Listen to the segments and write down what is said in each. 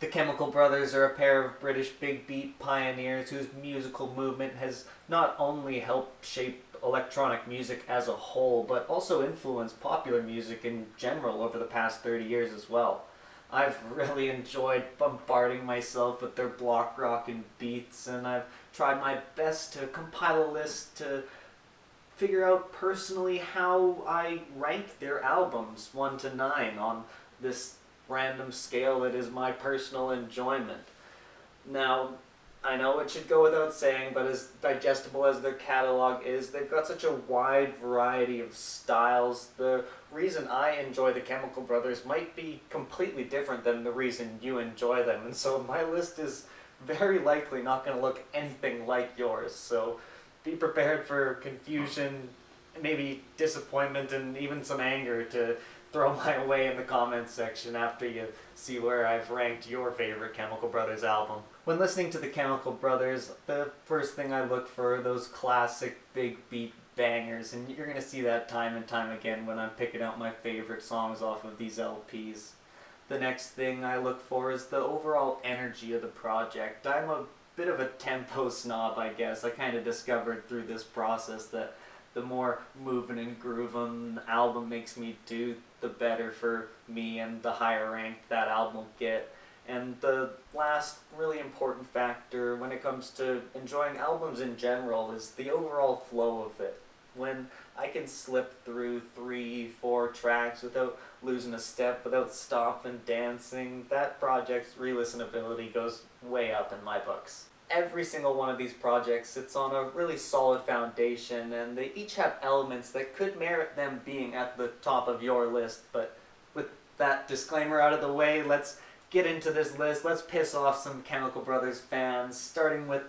The Chemical Brothers are a pair of British big beat pioneers whose musical movement has not only helped shape electronic music as a whole, but also influenced popular music in general over the past 30 years as well. I've really enjoyed bombarding myself with their block rock and beats, and I've tried my best to compile a list to figure out personally how I rank their albums 1 to 9 on this random scale that is my personal enjoyment. Now, I know it should go without saying, but as digestible as their catalog is, they've got such a wide variety of styles. The reason I enjoy the Chemical Brothers might be completely different than the reason you enjoy them, and so my list is very likely not going to look anything like yours. So be prepared for confusion, maybe disappointment, and even some anger to throw my way in the comments section after you see where I've ranked your favorite Chemical Brothers album. When listening to the Chemical Brothers, the first thing I look for are those classic big beat bangers, and you're going to see that time and time again when I'm picking out my favorite songs off of these LPs. The next thing I look for is the overall energy of the project. I'm a bit of a tempo snob, I guess. I kind of discovered through this process that the more moving and grooving the album makes me do, the better for me and the higher rank that album will get. And the last really important factor when it comes to enjoying albums in general is the overall flow of it. When I can slip through 3, 4 tracks without losing a step, without stopping dancing, that project's re-listenability goes way up in my books. Every single one of these projects sits on a really solid foundation, and they each have elements that could merit them being at the top of your list. But with that disclaimer out of the way, let's get into this list. Let's piss off some Chemical Brothers fans, starting with,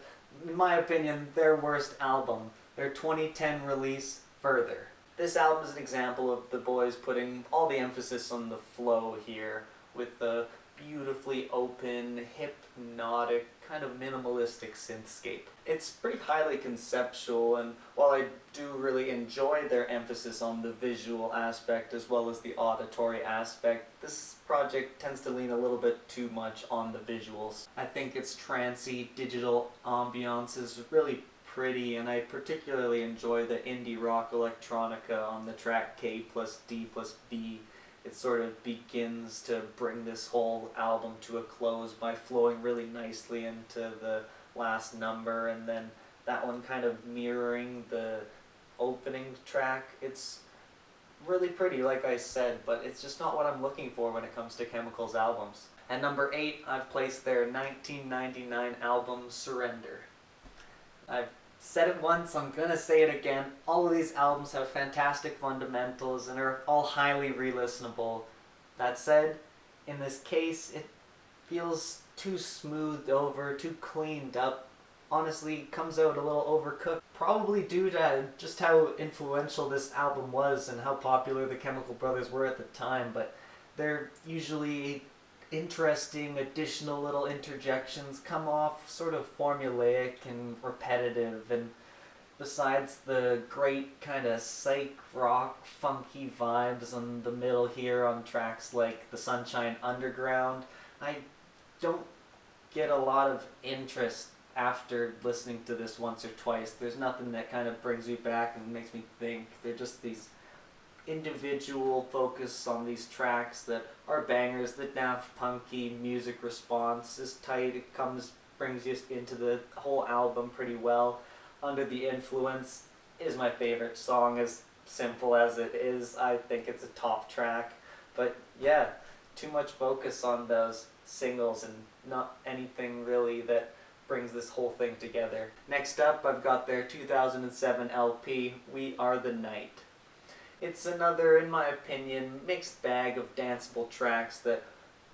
in my opinion, their worst album, their 2010 release, Further. This album is an example of the boys putting all the emphasis on the flow here, with the beautifully open, hypnotic, kind of minimalistic synthscape. It's pretty highly conceptual, and while I do really enjoy their emphasis on the visual aspect as well as the auditory aspect, this project tends to lean a little bit too much on the visuals. I think its trancy digital ambiance is really pretty, and I particularly enjoy the indie rock electronica on the track K plus D plus B. It sort of begins to bring this whole album to a close by flowing really nicely into the last number, and then that one kind of mirroring the opening track. It's really pretty, like I said, but it's just not what I'm looking for when it comes to Chemical's albums. At number 8, I've placed their 1999 album, Surrender. I've said it once, I'm gonna say it again. All of these albums have fantastic fundamentals and are all highly re-listenable. That said, in this case, it feels too smoothed over, too cleaned up. Honestly, comes out a little overcooked. Probably due to just how influential this album was and how popular the Chemical Brothers were at the time, but they're usually interesting additional little interjections come off sort of formulaic and repetitive, and besides the great kind of psych rock funky vibes in the middle here on tracks like The Sunshine Underground, I don't get a lot of interest after listening to this once or twice. There's nothing that kind of brings me back and makes me think. They're just these individual focus on these tracks that are bangers. The Daft Punky music response is tight. It brings you into the whole album pretty well. Under the Influence is my favorite song, as simple as it is. I think it's a top track. But yeah, too much focus on those singles and not anything really that brings this whole thing together. Next up, I've got their 2007 LP, We Are the Night. It's another, in my opinion, mixed bag of danceable tracks that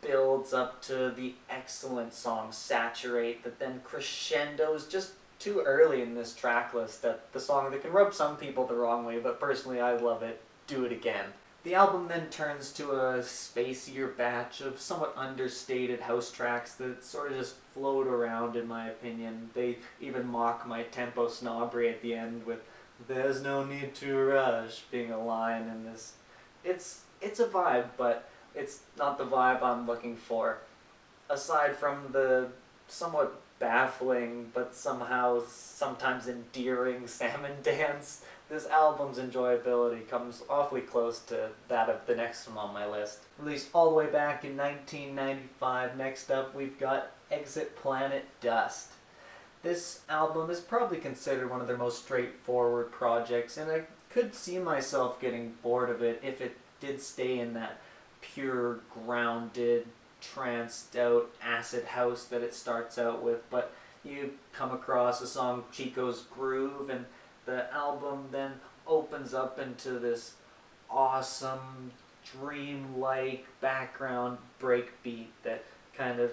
builds up to the excellent song Saturate that then crescendos just too early in this track list at the song that can rub some people the wrong way, but personally I love it, Do It Again. The album then turns to a spacier batch of somewhat understated house tracks that sort of just float around, in my opinion. They even mock my tempo snobbery at the end with "There's no need to rush" being a line in this. It's a vibe, but it's not the vibe I'm looking for. aside from the somewhat baffling but somehow sometimes endearing salmon dance, this album's enjoyability comes awfully close to that of the next one on my list. Released all the way back in 1995, next up we've got Exit Planet Dust. This album is probably considered one of their most straightforward projects, and I could see myself getting bored of it if it did stay in that pure, grounded, tranced out acid house that it starts out with, but you come across a song Chico's Groove and the album then opens up into this awesome dreamlike background breakbeat that kind of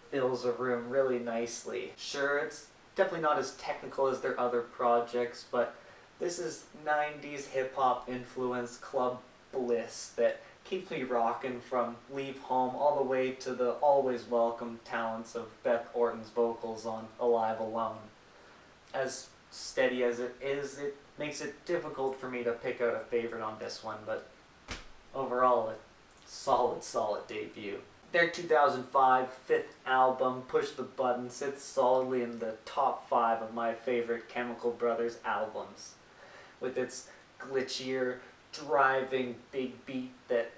fills a room really nicely. Sure, it's definitely not as technical as their other projects, but this is 90s hip-hop influenced club bliss that keeps me rocking from Leave Home all the way to the always welcome talents of Beth Orton's vocals on Alive Alone. As steady as it is, it makes it difficult for me to pick out a favorite on this one, but overall a solid debut. Their 2005 fifth album, Push the Button, sits solidly in the top 5 of my favorite Chemical Brothers albums, with its glitchier, driving big beat that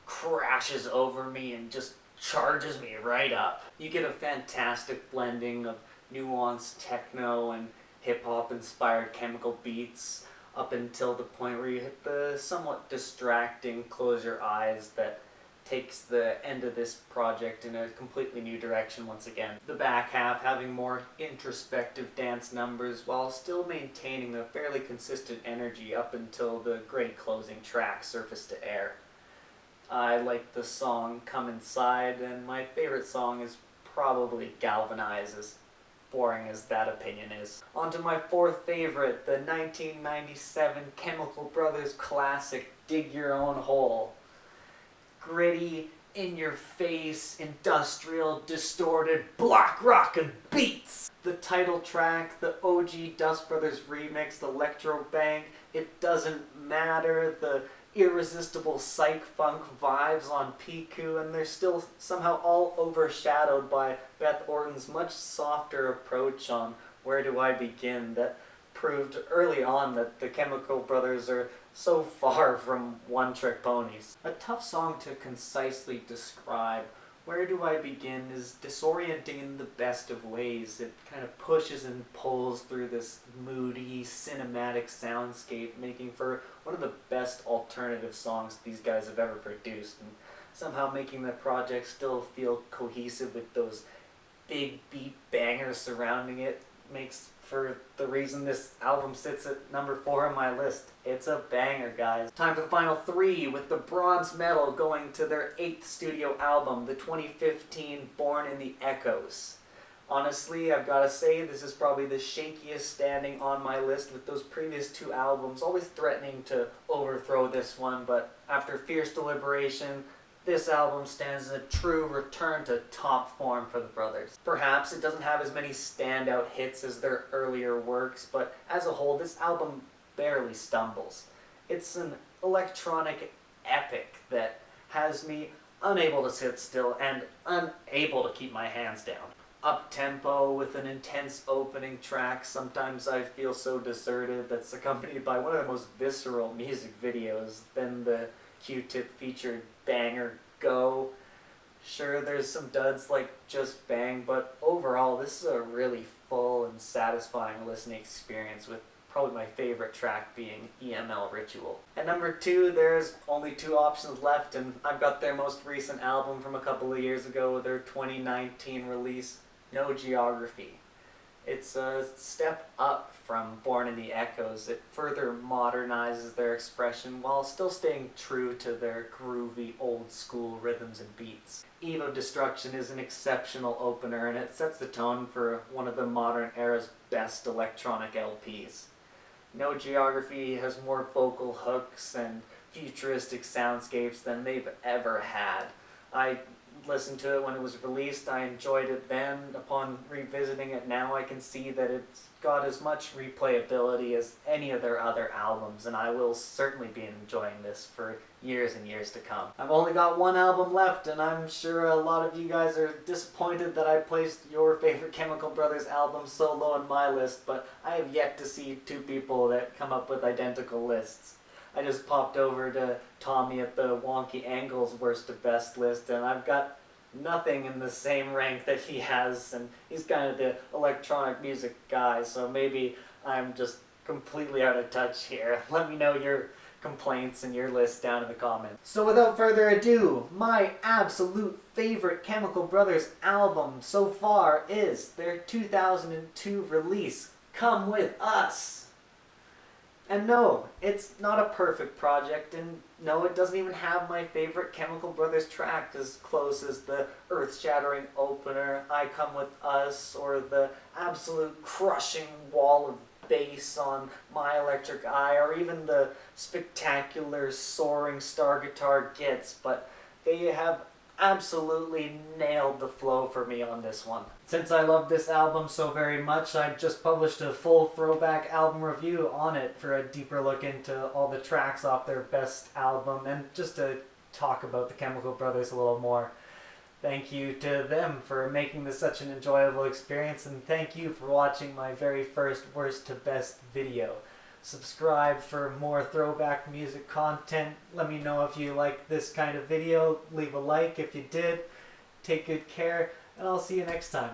crashes over me and just charges me right up. You get a fantastic blending of nuanced techno and hip-hop inspired chemical beats up until the point where you hit the somewhat distracting Close Your Eyes that takes the end of this project in a completely new direction once again. The back half having more introspective dance numbers while still maintaining a fairly consistent energy up until the great closing track, Surface to Air. I like the song Come Inside, and my favorite song is probably Galvanize, as boring as that opinion is. On to my fourth favorite, the 1997 Chemical Brothers classic Dig Your Own Hole. Gritty, in-your-face, industrial, distorted, block rockin' beats! The title track, the OG Dust Brothers remixed electro bang, it doesn't matter, the irresistible psych funk vibes on Piku, and they're still somehow all overshadowed by Beth Orton's much softer approach on Where Do I Begin that proved early on that the Chemical Brothers are so far from one-trick ponies. A tough song to concisely describe. Where Do I Begin is disorienting in the best of ways. It kind of pushes and pulls through this moody, cinematic soundscape, making for one of the best alternative songs these guys have ever produced, and somehow making the project still feel cohesive with those big beat bangers surrounding it makes for the reason this album sits at number 4 on my list. It's a banger, guys. Time for the final 3, with the bronze medal going to their 8th studio album, the 2015 Born in the Echoes. Honestly, I've gotta say, this is probably the shakiest standing on my list, with those previous 2 albums always threatening to overthrow this one, but after fierce deliberation, this album stands as a true return to top form for the brothers. Perhaps it doesn't have as many standout hits as their earlier works, but as a whole, this album barely stumbles. It's an electronic epic that has me unable to sit still and unable to keep my hands down. Up-tempo with an intense opening track, Sometimes I Feel So Deserted, that's accompanied by one of the most visceral music videos, then the Q-Tip featured banger Go. Sure, there's some duds like Just Bang, but overall this is a really full and satisfying listening experience, with probably my favorite track being EML Ritual. At number 2, there's only 2 options left, and I've got their most recent album from a couple of years ago, their 2019 release, No Geography. It's a step up from Born in the Echoes. It further modernizes their expression while still staying true to their groovy old school rhythms and beats. Eve of Destruction is an exceptional opener, and it sets the tone for one of the modern era's best electronic LPs. No Geography has more vocal hooks and futuristic soundscapes than they've ever had. I listened to it when it was released. I enjoyed it then. Upon revisiting it now, I can see that it's got as much replayability as any of their other albums, and I will certainly be enjoying this for years and years to come. I've only got one album left, and I'm sure a lot of you guys are disappointed that I placed your favorite Chemical Brothers album so low on my list, but I have yet to see two people that come up with identical lists. I just popped over to Tommy at the Wonky Angles worst to best list, and I've got nothing in the same rank that he has, and he's kind of the electronic music guy, so maybe I'm just completely out of touch here. Let me know your complaints and your list down in the comments. So without further ado, my absolute favorite Chemical Brothers album so far is their 2002 release, Come With Us. And no, it's not a perfect project, and no, it doesn't even have my favorite Chemical Brothers track as close as the earth-shattering opener, I Come With Us, or the absolute crushing wall of bass on My Electric Eye, or even the spectacular soaring star guitar gets, but they have absolutely nailed the flow for me on this one. Since I love this album so very much, I just published a full throwback album review on it for a deeper look into all the tracks off their best album, and just to talk about the Chemical Brothers a little more. Thank you to them for making this such an enjoyable experience, and thank you for watching my very first worst to best video. Subscribe for more throwback music content. Let me know if you like this kind of video. Leave a like if you did. Take good care, and I'll see you next time.